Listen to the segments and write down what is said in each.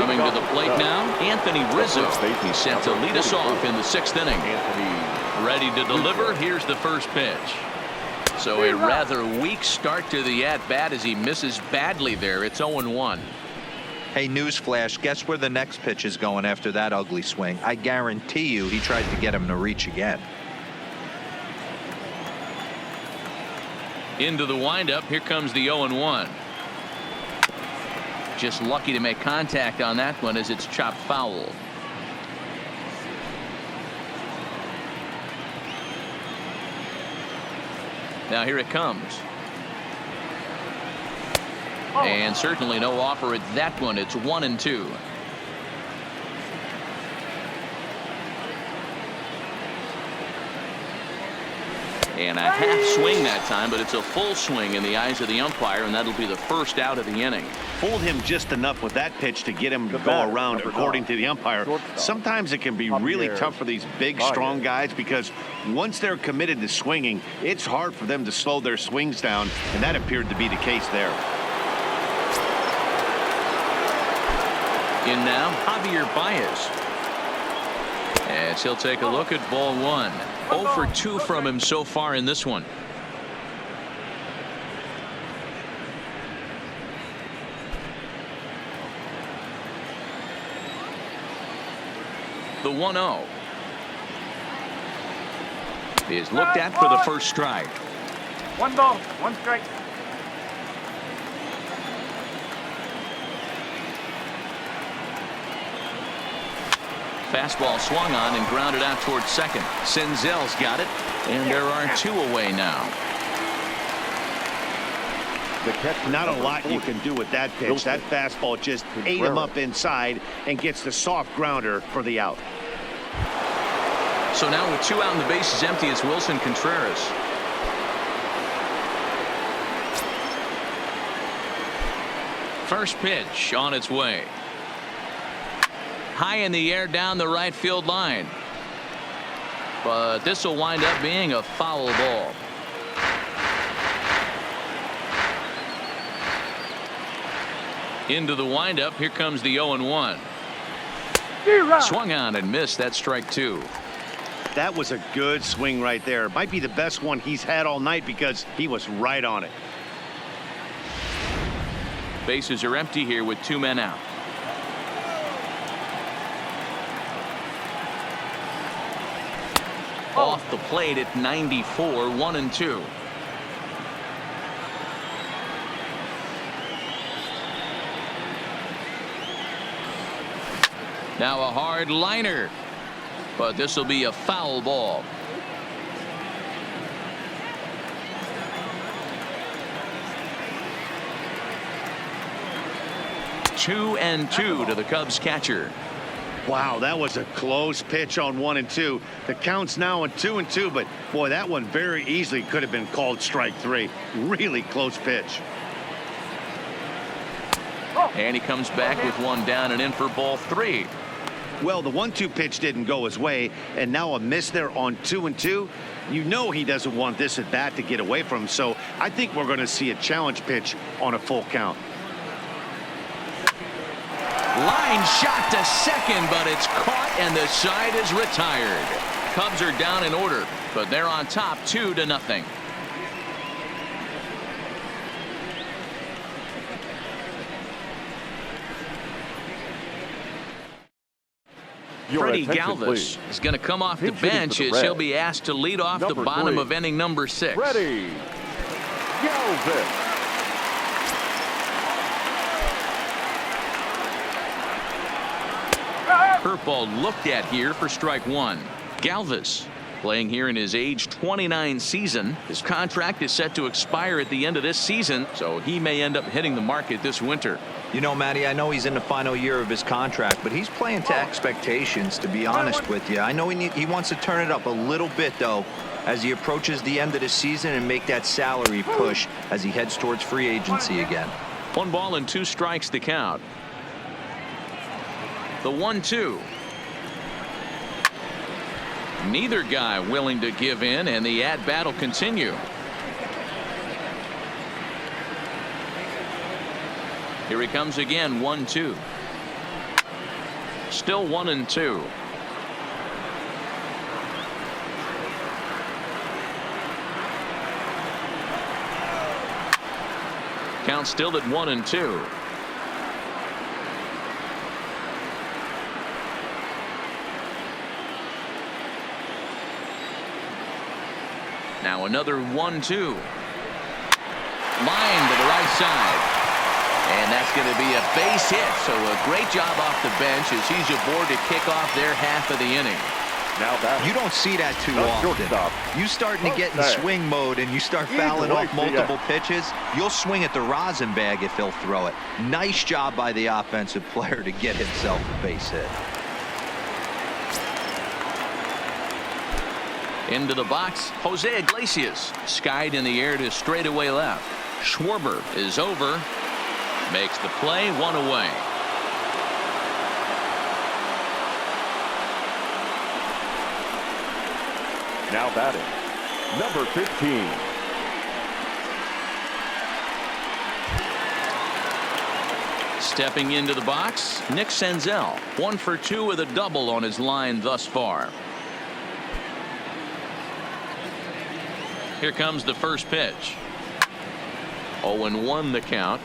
Coming to the plate now, Anthony Rizzo. He's set to lead us off in the 6th inning. Ready to deliver. Here's the first pitch. So a rather weak start to the at-bat as he misses badly there. It's 0-1. Hey, newsflash, guess where the next pitch is going after that ugly swing? I guarantee you he tried to get him to reach again. Into the windup. Here comes the 0-1. Just lucky to make contact on that one as it's chopped foul. Now here it comes. And certainly no offer at that one. It's 1-2. And a half swing that time, but it's a full swing in the eyes of the umpire, and that'll be the first out of the inning. Fooled him just enough with that pitch to get him to go around, according to the umpire. Sometimes it can be really tough for these big, strong guys because once they're committed to swinging, it's hard for them to slow their swings down, and that appeared to be the case there. In now, Javier Baez. As he'll take a look at ball one. 0 for 2 from him so far in this one. The 1-0 is looked at for the first strike. 1 ball, 1 strike. Fastball swung on and grounded out towards second. Senzel's got it, and there are 2 away now. Not a lot you can do with that pitch. That fastball just ate him up inside and gets the soft grounder for the out. So now with 2 out and the bases empty, it's Wilson Contreras. First pitch on its way. High in the air down the right field line. But this will wind up being a foul ball. Into the windup. Here comes the 0-1. Swung on and missed. That's strike 2. That was a good swing right there. Might be the best one he's had all night because he was right on it. Bases are empty here with 2 men out. Off the plate at 94, 1-2. Now a hard liner, but this will be a foul ball. Two and 2 to the Cubs catcher. Wow, that was a close pitch on 1-2. The count's now on 2-2, but boy, that one very easily could have been called strike 3. Really close pitch. And he comes back with 1 down and in for ball 3. Well, the 1-2 pitch didn't go his way, and now a miss there on 2-2. You know he doesn't want this at bat to get away from him, so I think we're going to see a challenge pitch on a full count. Line shot to second, but it's caught and the side is retired. Cubs are down in order, but they're on top 2-0. Freddie Galvis is going to come off the bench as he'll be asked to lead off the bottom of inning number 6. Freddie Galvis. Curveball looked at here for strike 1. Galvis playing here in his age 29 season. His contract is set to expire at the end of this season, so he may end up hitting the market this winter. You know, Matty, I know he's in the final year of his contract, but he's playing to expectations, to be honest with you. I know he wants to turn it up a little bit, though, as he approaches the end of the season and make that salary push as he heads towards free agency again. 1 ball and 2 strikes to count. The 1-2. Neither guy willing to give in, and the at-bat will continue. Here he comes again, 1-2. Still 1-2. Count still at 1-2. Now another 1-2. Line to the right side. And that's going to be a base hit. So a great job off the bench as he's aboard to kick off their half of the inning. Now that You don't see that too the often. shortstop. You starting to get in swing mode and you start fouling off multiple pitches, you'll swing at the rosin bag if he'll throw it. Nice job by the offensive player to get himself a base hit. Into the box, Jose Iglesias. Skied in the air to straightaway left. Schwarber is over. Makes the play, 1 away. Now batting, number 15. Stepping into the box, Nick Senzel. 1 for 2 with a double on his line thus far. Here comes the first pitch. 0-1 the count.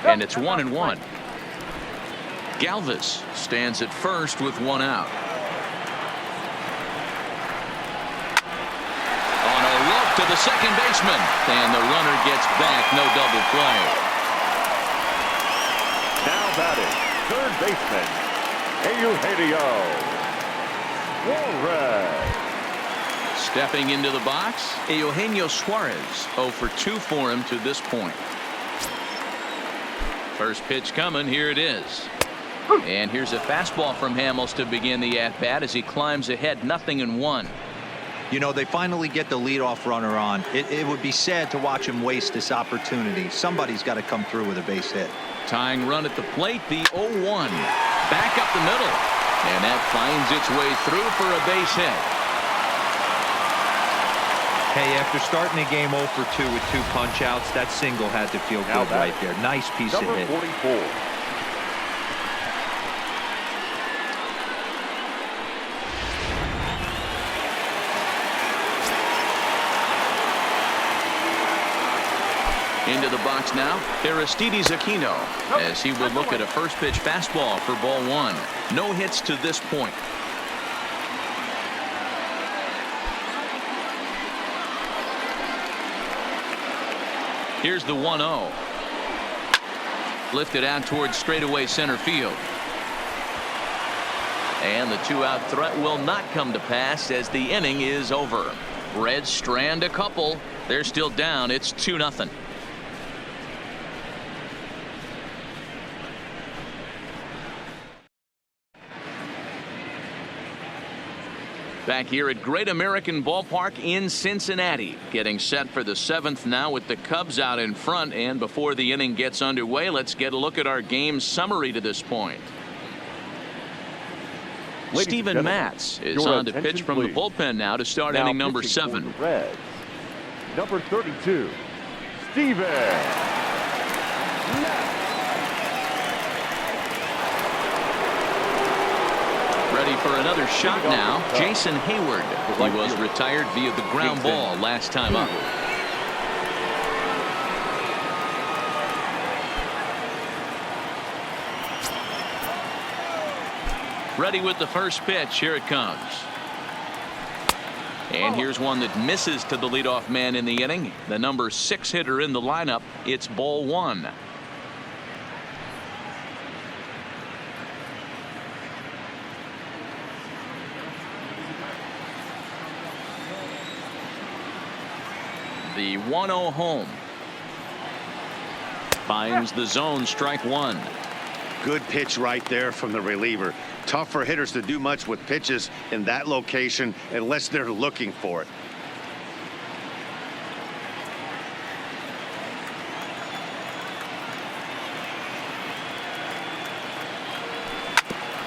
And it's 1-1. Galvis stands at first with 1 out. On a look to the second baseman, and the runner gets back. No double play. Now batting, third baseman, Eugenio Suarez. Stepping into the box, Eugenio Suarez. 0 for 2 for him to this point. First pitch coming. Here it is. And here's a fastball from Hamels to begin the at-bat as he climbs ahead 0-1. You know, they finally get the leadoff runner on. It would be sad to watch him waste this opportunity. Somebody's got to come through with a base hit. Tying run at the plate, the 0-1. Back up the middle. And that finds its way through for a base hit. Hey, after starting the game 0 for 2 with 2 punch-outs, that single had to feel Now good right there. Nice piece of Number hit. 44. Into the box now, Aristides Aquino, as he will look at a first pitch fastball for ball 1. No hits to this point. Here's the 1-0. Lifted out towards straightaway center field. And the 2-out threat will not come to pass as the inning is over. Reds strand a couple. They're still down. It's 2-0. Back here at Great American Ballpark in Cincinnati, getting set for the 7th now with the Cubs out in front. And before the inning gets underway, let's get a look at our game summary to this point. Steven Matz is on to pitch from the bullpen now to start inning number 7. Reds, number 32, Steven Matz. Ready for another shot now, Jason Hayward. He was retired via the ground ball last time up. Ready with the first pitch. Here it comes. And here's one that misses to the leadoff man in the inning. The number 6 hitter in the lineup. It's ball 1. The 1-0 home. Finds the zone, strike 1. Good pitch right there from the reliever. Tough for hitters to do much with pitches in that location unless they're looking for it.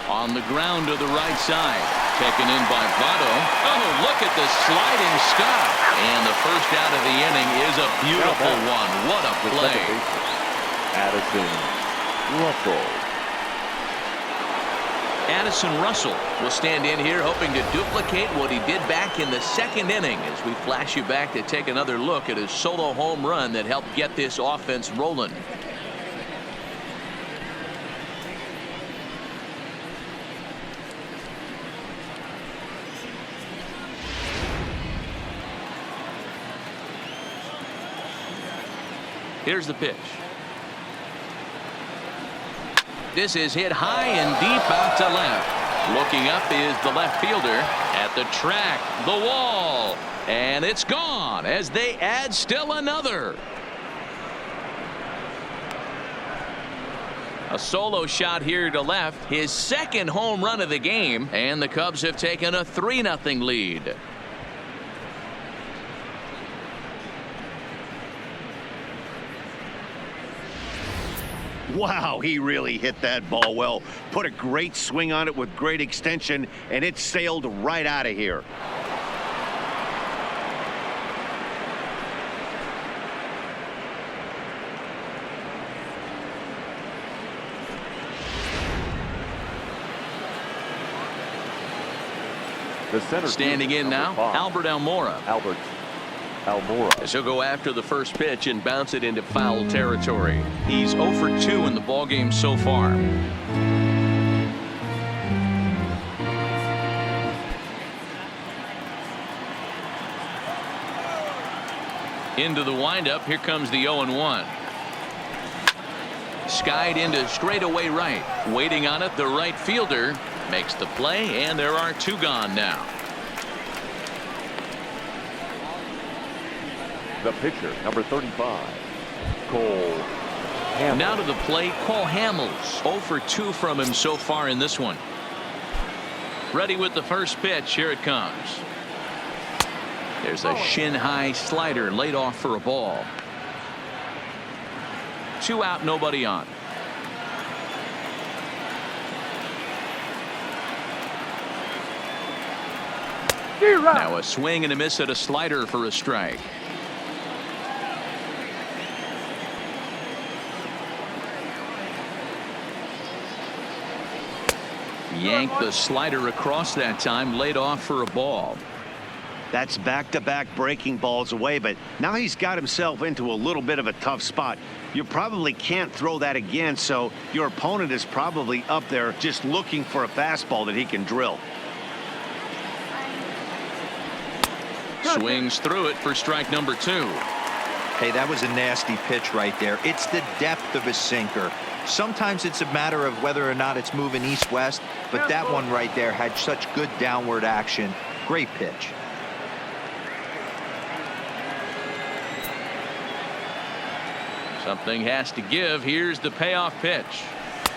On the ground to the right side. Taken in by Votto. Oh, look at the sliding stop. And the first out of the inning is a beautiful one. What a play. Addison Russell. Addison Russell will stand in here hoping to duplicate what he did back in the second inning as we flash you back to take another look at his solo home run that helped get this offense rolling. Here's the pitch. This is hit high and deep out to left. Looking up is the left fielder at the track, the wall, and it's gone as they add still another. A solo shot here to left, his second home run of the game, and the Cubs have taken a 3-0 lead. Wow, he really hit that ball well. Put a great swing on it with great extension, and it sailed right out of here. The center Standing in now, Albert Almora. Almora. As he'll go after the first pitch and bounce it into foul territory. He's 0 for 2 in the ballgame so far. Into the windup. Here comes the 0-1. Skied into straightaway right. Waiting on it, the right fielder makes the play, and there are 2 gone now. The pitcher, number 35, Cole Hamels. Now to the plate, Cole Hamels. 0 for 2 from him so far in this one. Ready with the first pitch. Here it comes. There's a shin-high slider laid off for a ball. 2 out, nobody on. Now a swing and a miss at a slider for a strike. Yanked the slider across that time, laid off for a ball. That's back-to-back breaking balls away, but now he's got himself into a little bit of a tough spot. You probably can't throw that again, so your opponent is probably up there just looking for a fastball that he can drill. Swings through it for strike number 2. Hey, that was a nasty pitch right there. It's the depth of his sinker. Sometimes it's a matter of whether or not it's moving east-west, but that one right there had such good downward action. Great pitch. Something has to give. Here's the payoff pitch.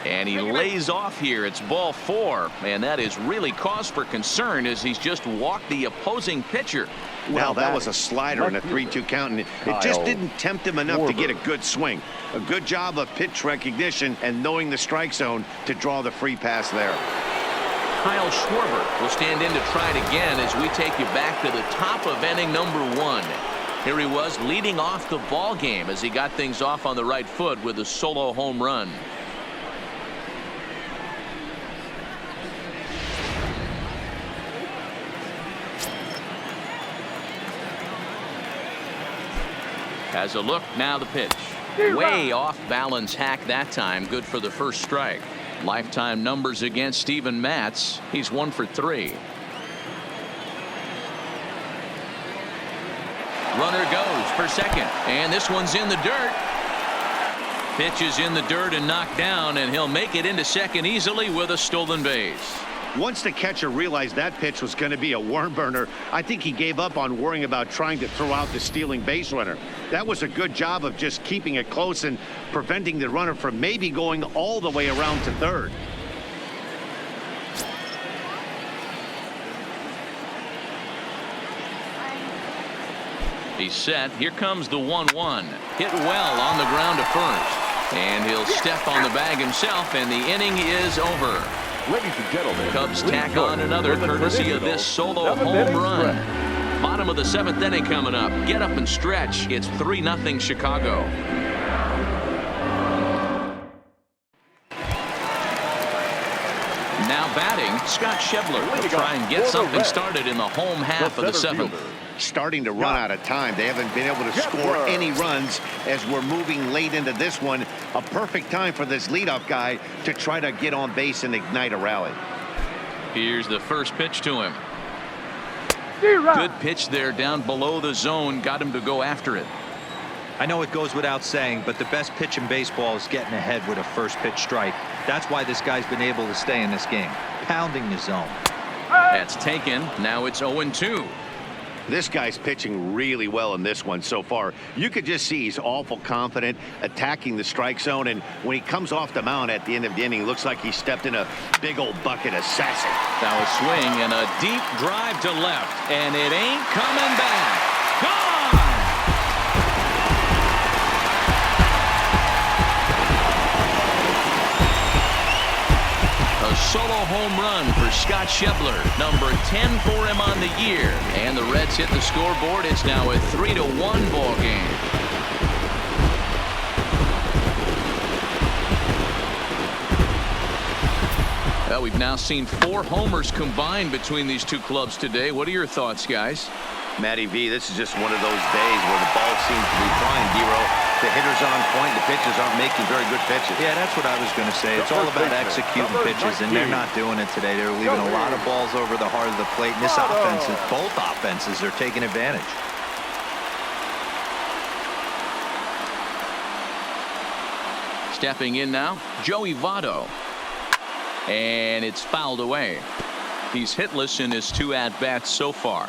And he lays off here. It's ball 4. And that is really cause for concern as he's just walked the opposing pitcher. Well, that was a slider in a 3-2 count, and it just didn't tempt him enough to get a good swing. A good job of pitch recognition and knowing the strike zone to draw the free pass there. Kyle Schwarber will stand in to try it again as we take you back to the top of inning number 1. Here he was leading off the ball game as he got things off on the right foot with a solo home run. Has a look, now the pitch. Way off balance hack that time. Good for the first strike. Lifetime numbers against Steven Matz. He's 1 for 3. Runner goes for second, and this one's in the dirt. Pitch is in the dirt and knocked down, and he'll make it into second easily with a stolen base. Once the catcher realized that pitch was going to be a worm burner, I think he gave up on worrying about trying to throw out the stealing base runner. That was a good job of just keeping it close and preventing the runner from maybe going all the way around to third. He's set. Here comes the 1-1. Hit well on the ground to first. And he'll step on the bag himself, and the inning is over. Ladies and gentlemen, Cubs please tack join on me another for the courtesy of traditional this solo 7th home inning run. stretch. Bottom of the 7th inning coming up. Get up and stretch. It's 3-0 Chicago. Now batting, Scott Schebler will try and get something started in the home half of the 7th. Starting to run out of time. They haven't been able to score any runs as we're moving late into this one. A perfect time for this leadoff guy to try to get on base and ignite a rally. Here's the first pitch to him. Good pitch there down below the zone. Got him to go after it. I know it goes without saying, but the best pitch in baseball is getting ahead with a first pitch strike. That's why this guy's been able to stay in this game, pounding the zone. That's taken. Now it's 0-2. This guy's pitching really well in this one so far. You could just see he's awful confident attacking the strike zone, and when he comes off the mound at the end of the inning, looks like he stepped in a big old bucket of sassy. Now a swing and a deep drive to left, and it ain't coming back. Gone! A solo home run for Scott Schebler, number 10 for him on the year. And the Reds hit the scoreboard. It's now a 3-1 ball game. Well, we've now seen 4 homers combined between these two clubs today. What are your thoughts, guys? Matty V, this is just one of those days where the ball seems to be flying, Dero. The hitter's on point. The pitchers aren't making very good pitches. Yeah, that's what I was going to say. It's all about executing pitches, and they're not doing it today. They're leaving a lot of balls over the heart of the plate, and this offense, both offenses are taking advantage. Stepping in now, Joey Votto. And it's fouled away. He's hitless in his 2 at-bats so far.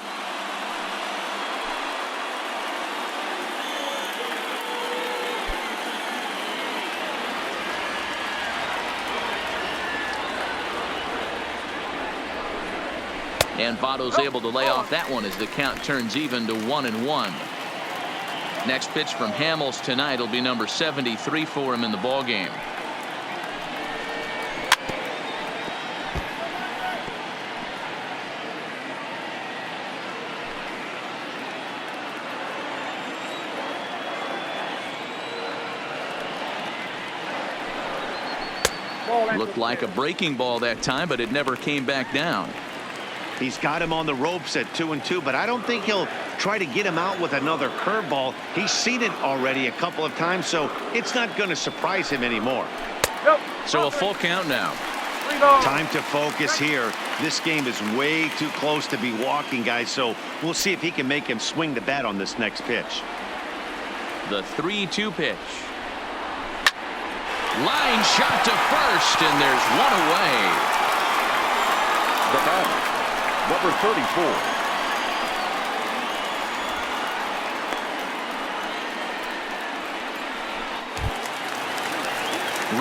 And Votto's able to lay off that one as the count turns even to 1-1. Next pitch from Hamels tonight will be number 73 for him in the ball game. Looked like a breaking ball that time, but it never came back down. He's got him on the ropes at 2-2, but I don't think he'll try to get him out with another curveball. He's seen it already a couple of times, so it's not going to surprise him anymore. So a full count now. Time to focus here. This game is way too close to be walking, guys, so we'll see if he can make him swing the bat on this next pitch. The 3-2 pitch. Line shot to first, and there's one away. The batter, number 34.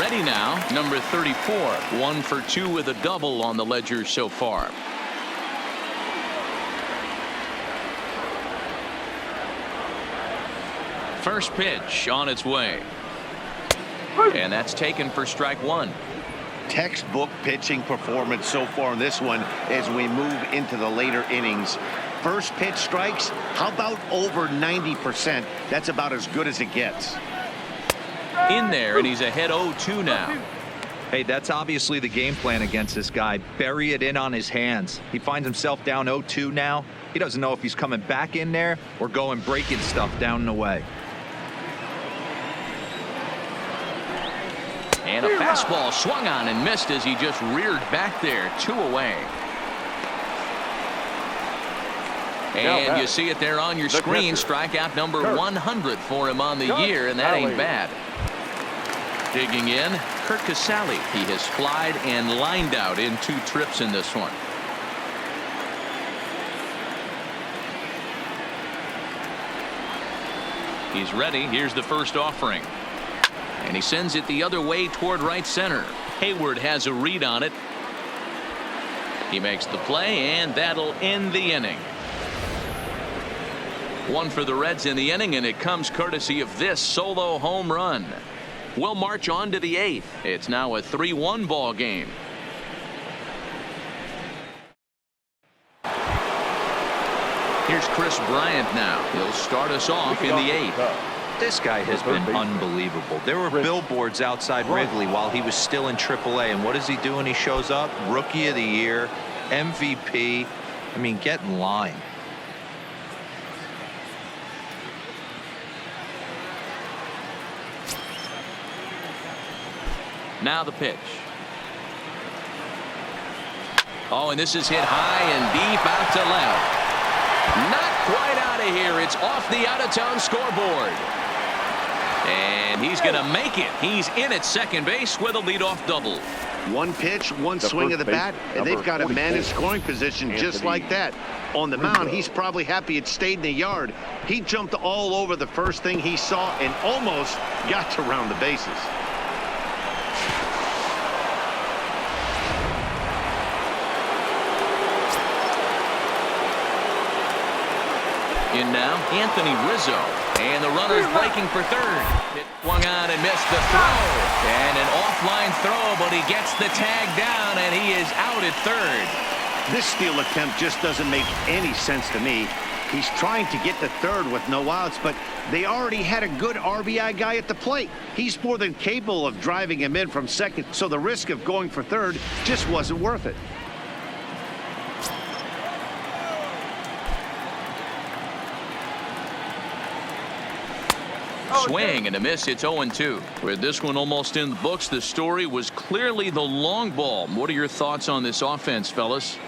Ready now, number 34. 1 for 2 with a double on the ledger so far. First pitch on its way. And that's taken for strike 1. Textbook pitching performance so far in this one as we move into the later innings. First pitch strikes, how about over 90%? That's about as good as it gets. In there, and he's ahead 0-2 now. Hey, that's obviously the game plan against this guy. Bury it in on his hands. He finds himself down 0-2 now. He doesn't know if he's coming back in there or going breaking stuff down and away. And a fastball swung on and missed as he just reared back there. 2 away. And you see it there on your screen. Strikeout number 100 for him on the year, and that ain't bad. Digging in, Kurt Casale. He has flied and lined out in 2 trips in this one. He's ready. Here's the first offering. And he sends it the other way toward right center. Hayward has a read on it. He makes the play, and that'll end the inning. 1 for the Reds in the inning, and it comes courtesy of this solo home run. We'll march on to the 8th. It's now a 3-1 ball game. Here's Chris Bryant now. He'll start us off in the 8th. This guy has been unbelievable. There were billboards outside Wrigley while he was still in AAA, and what is he doing? He shows up, Rookie of the Year, MVP. I mean, get in line. Now the pitch. Oh, and this is hit high and deep out to left. Not quite out of here. It's off the out-of-town scoreboard. And he's going to make it. He's in at second base with a leadoff double. One pitch, one swing of the bat, and they've got a man in scoring position just like that. On the mound, he's probably happy it stayed in the yard. He jumped all over the first thing he saw and almost got to round the bases. In now, Anthony Rizzo. And the runner's breaking for third. It swung on and missed the throw. And an offline throw, but he gets the tag down, and he is out at third. This steal attempt just doesn't make any sense to me. He's trying to get to third with no outs, but they already had a good RBI guy at the plate. He's more than capable of driving him in from second, so the risk of going for third just wasn't worth it. Swing and a miss. It's 0-2. With this one almost in the books, the story was clearly the long ball. What are your thoughts on this offense, fellas?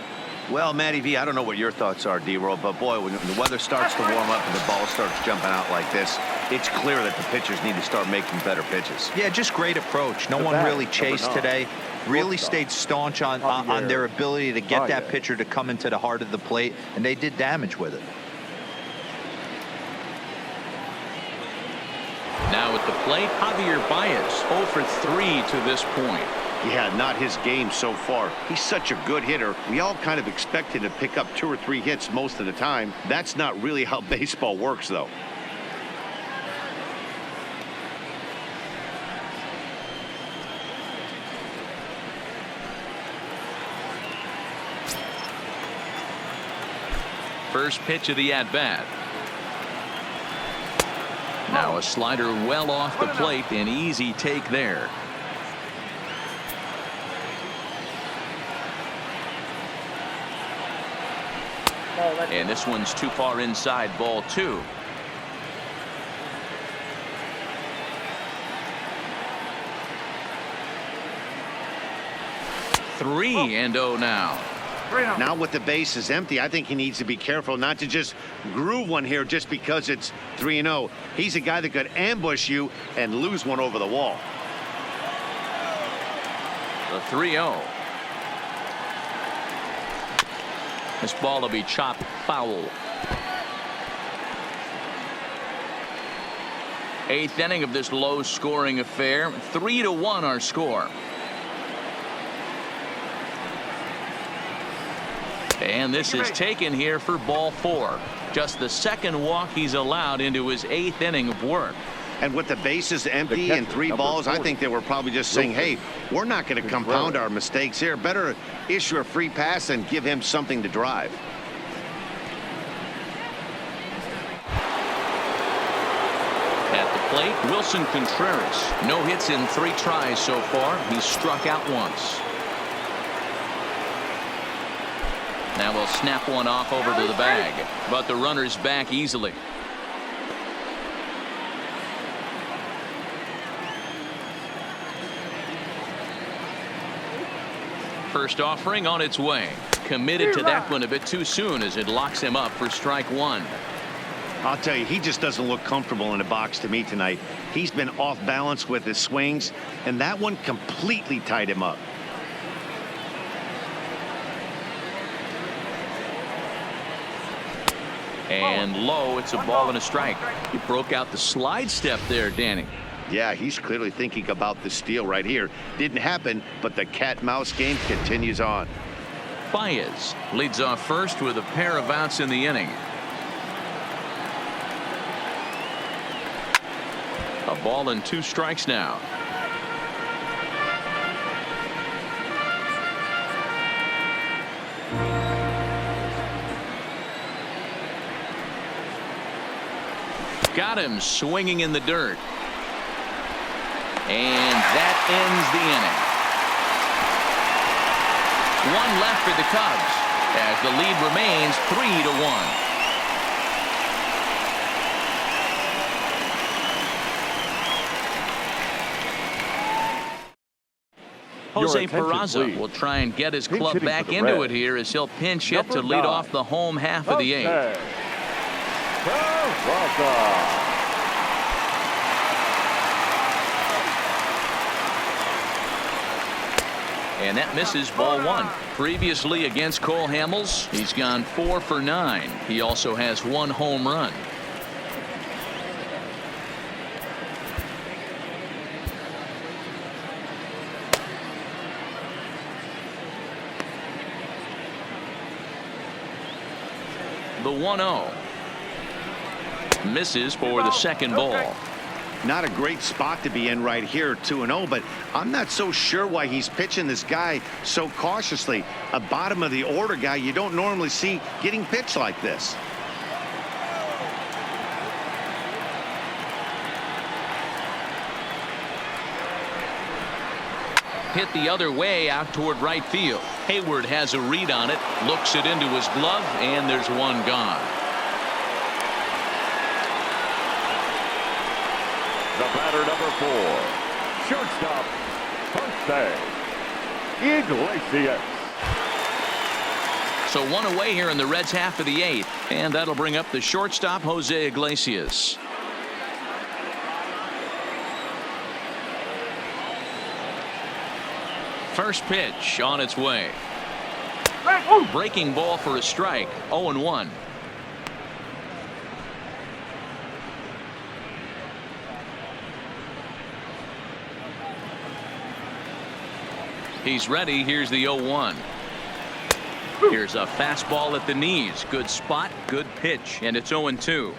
Well, Matty V, I don't know what your thoughts are, D-Roll, but boy, when the weather starts to warm up and the ball starts jumping out like this, it's clear that the pitchers need to start making better pitches. Yeah, just great approach. No one really chased today. Really stayed staunch on their ability to get that pitcher to come into the heart of the plate, and they did damage with it. Now at the plate, Javier Baez 0 for 3 to this point. Yeah, not his game so far. He's such a good hitter. We all kind of expect him to pick up 2 or 3 hits most of the time. That's not really how baseball works, though. First pitch of the at-bat. Now a slider well off the plate, an easy take there. And this one's too far inside, ball 2. Three and 0 now. Now with the base is empty, I think he needs to be careful not to just groove one here just because it's 3-0. He's a guy that could ambush you and lose one over the wall. The 3-0. This ball will be chopped foul. 8th inning of this low-scoring affair. 3-1 our score. And this is taken here for ball 4. Just the second walk he's allowed into his 8th inning of work. And with the bases empty and 3 balls, I think they were probably just saying, hey, we're not going to compound our mistakes here. Better issue a free pass and give him something to drive. At the plate, Wilson Contreras. No hits in 3 tries so far. He's struck out once. Now we'll snap one off over to the bag, but the runner's back easily. First offering on its way. Committed to that one a bit too soon as it locks him up for strike 1. I'll tell you, he just doesn't look comfortable in the box to me tonight. He's been off balance with his swings, and that one completely tied him up. And low, it's a ball and a strike. He broke out the slide step there, Danny. Yeah, he's clearly thinking about the steal right here. Didn't happen, but the cat-mouse game continues on. Baez leads off first with a pair of outs in the inning. A ball and 2 strikes now. Got him swinging in the dirt. And that ends the inning. One left for the Cubs as the lead remains 3-1. Jose Peraza will try and get his club back into it here as he'll pinch hit to lead off the home half of the eighth. And that misses ball one. Previously against Cole Hamels, he's gone 4 for 9. He also has 1 home run. The 1-0 misses for the second ball. Not a great spot to be in right here, 2-0, but I'm not so sure why he's pitching this guy so cautiously. A bottom of the order guy you don't normally see getting pitched like this. Hit the other way out toward right field. Hayward has a read on it, looks it into his glove, and there's one gone. The batter, number 4, shortstop, Jose Iglesias. So one away here in the Reds' half of the eighth, and that'll bring up the shortstop, Jose Iglesias. First pitch on its way. Breaking ball for a strike. 0-1. He's ready. Here's the 0-1. Here's a fastball at the knees. Good spot, good pitch, and it's 0-2.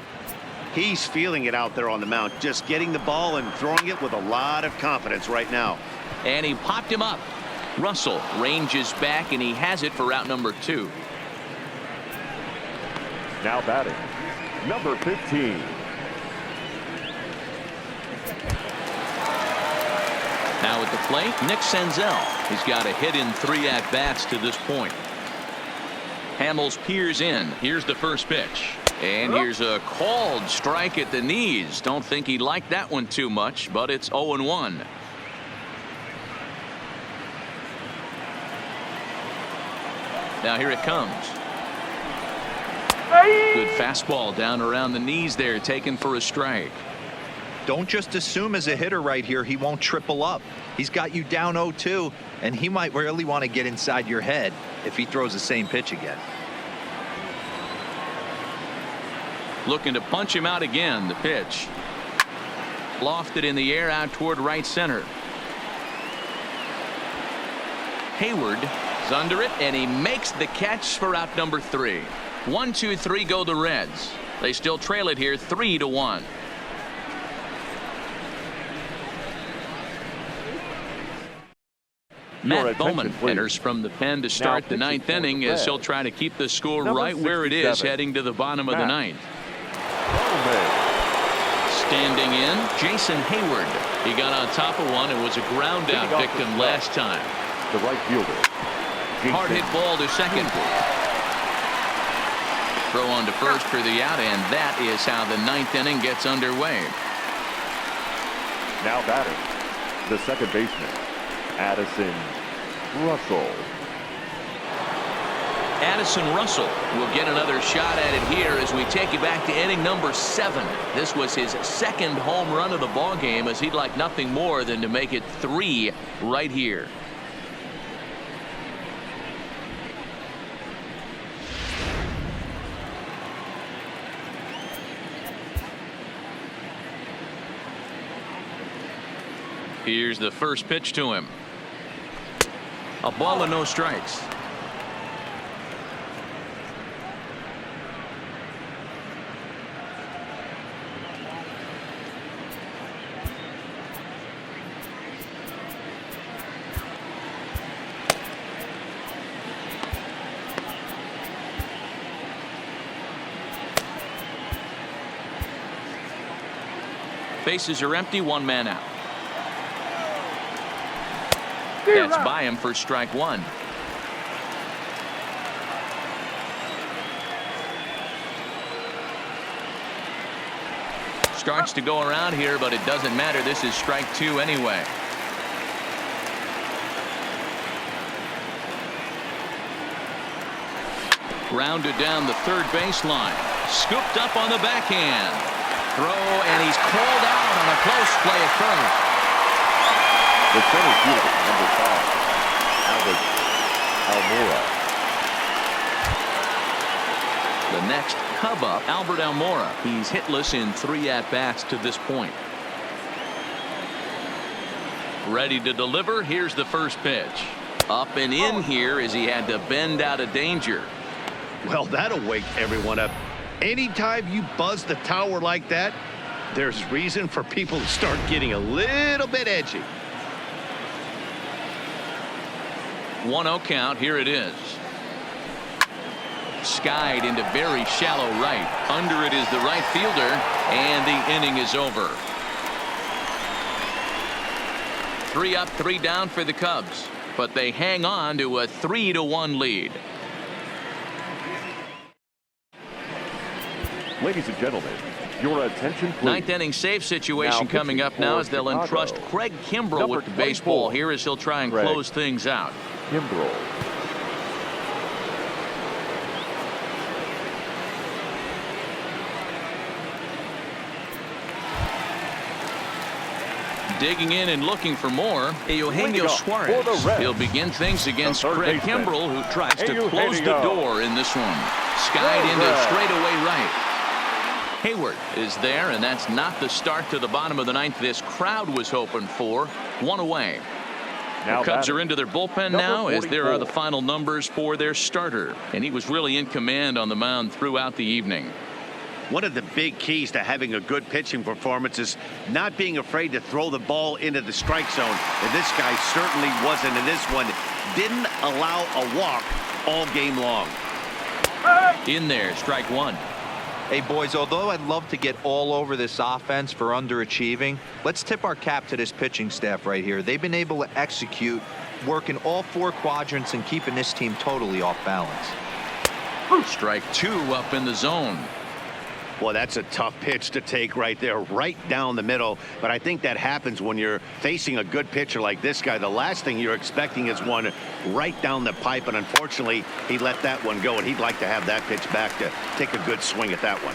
He's feeling it out there on the mound, just getting the ball and throwing it with a lot of confidence right now. And he popped him up. Russell ranges back, and he has it for out number 2. Now batting, number 15. Now at the plate, Nick Senzel. He's got a hit in 3 at-bats to this point. Hamels peers in. Here's the first pitch. And here's a called strike at the knees. Don't think he liked that one too much, but it's 0-1. Now here it comes. Good fastball down around the knees there, taken for a strike. Don't just assume as a hitter right here he won't triple up. He's got you down 0-2, and he might really want to get inside your head if he throws the same pitch again. Looking to punch him out again. The pitch. Lofted in the air out toward right center. Hayward is under it, and he makes the catch for out number 3. 1-2-3 go the Reds. They still trail it here 3-1. Matt Bowman enters from the pen to start the 9th inning as he'll try to keep the score right where it is heading to the bottom of the 9th. Standing in, Jason Hayward. He got on top of one and was a ground out victim last time. The right fielder. Hard hit ball to second. Throw on to first for the out, and that is how the 9th inning gets underway. Now batting, the second baseman, Addison Russell. Addison Russell will get another shot at it here as we take you back to inning number 7. This was his second home run of the ball game, as he'd like nothing more than to make it 3 right here. Here's the first pitch to him. A ball and no strikes. Bases are empty, one man out. That's by him for strike one. Starts to go around here, but it doesn't matter. This is strike two anyway. Grounded down the third baseline. Scooped up on the backhand. Throw, and he's called out on a close play at third. The center fielder, number 5, Albert Almora. The next Cub up, Albert Almora. He's hitless in 3 at-bats to this point. Ready to deliver. Here's the first pitch. Up and in here as he had to bend out of danger. Well, that'll wake everyone up. Anytime you buzz the tower like that, there's reason for people to start getting a little bit edgy. 1-0 count. Here it is. Skied into very shallow right. Under it is the right fielder, and the inning is over. 3 up, 3 down for the Cubs, but they hang on to a 3-1 lead. Ladies and gentlemen, your attention please. 9th inning save situation Now coming up now as they'll Chicago. entrust Craig Kimbrell Number with the baseball 24. here as he'll try and Craig. close things out. Kimbrell. Digging in and looking for more, Eugenio Leading off for the Suarez. Reds. He'll begin things against The third Craig baseman, Kimbrell, who tries to close the Eugenio. door in this one. Skied The into Reds. straightaway right. Hayward is there, and that's not the start to the bottom of the 9th this crowd was hoping for. 1 away. Now The Cubs batting. are into their bullpen Number now as there are 44. the final numbers for their starter, and he was really in command on the mound throughout the evening. One of the big keys to having a good pitching performance is not being afraid to throw the ball into the strike zone. And this guy certainly wasn't in this one. Didn't allow a walk all game long. In there, strike one. Hey, boys, although I'd love to get all over this offense for underachieving, let's tip our cap to this pitching staff right here. They've been able to execute, working all 4 quadrants and keeping this team totally off balance. Strike two up in the zone. Well, that's a tough pitch to take right there, right down the middle. But I think that happens when you're facing a good pitcher like this guy. The last thing you're expecting is one right down the pipe. And unfortunately, he let that one go. And he'd like to have that pitch back to take a good swing at that one.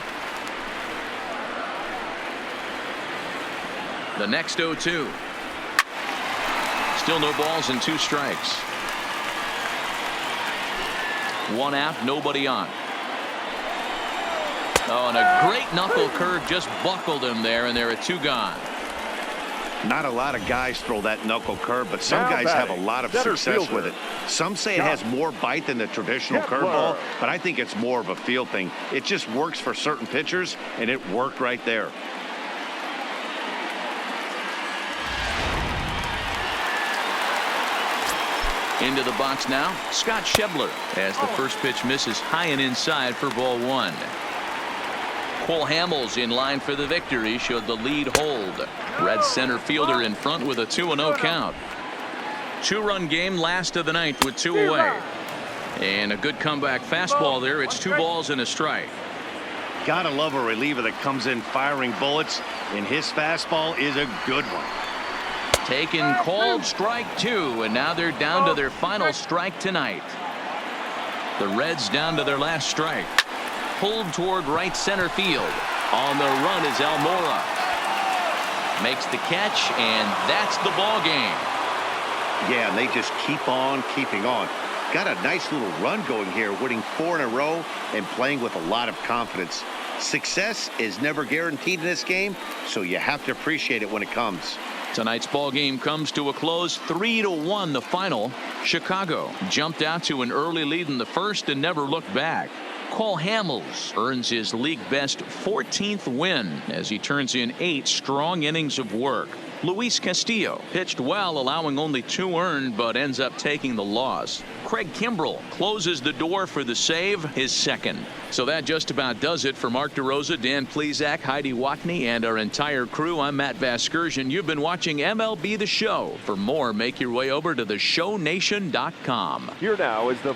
The next 0-2. Still no balls and 2 strikes. 1 out, nobody on. Oh, and a great knuckle curve just buckled him there, and there are 2 gone. Not a lot of guys throw that knuckle curve, but some Now guys have a batting, lot of center success fielder. with it. Some say it has more bite than the traditional Kepler. curveball, but I think it's more of a feel thing. It just works for certain pitchers, and it worked right there. Into the box now, Scott Schebler, as the first pitch misses high and inside for ball 1. Cole Hamels in line for the victory, showed the lead hold. Red center fielder in front with a 2-0 count. 2-run game, last of the 9th with 2 away. And a good comeback fastball there. It's 2 balls and a strike. Gotta love a reliever that comes in firing bullets, and his fastball is a good one. Taken, called, strike 2, and now they're down to their final strike tonight. The Reds down to their last strike. Pulled toward right center field. On the run is Almora. Makes the catch, and that's the ball game. Yeah, and they just keep on keeping on. Got a nice little run going here, winning 4 in a row and playing with a lot of confidence. Success is never guaranteed in this game, so you have to appreciate it when it comes. Tonight's ball game comes to a close, 3-1 the final. Chicago jumped out to an early lead in the first and never looked back. Cole Hamels earns his league best 14th win as he turns in 8 strong innings of work. Luis Castillo pitched well, allowing only 2 earned, but ends up taking the loss. Craig Kimbrell closes the door for the save, his second. So that just about does it for Mark DeRosa, Dan Plesac, Heidi Watney, and our entire crew. I'm Matt Vasgersian. You've been watching MLB The Show. For more, make your way over to theshownation.com. Here now is the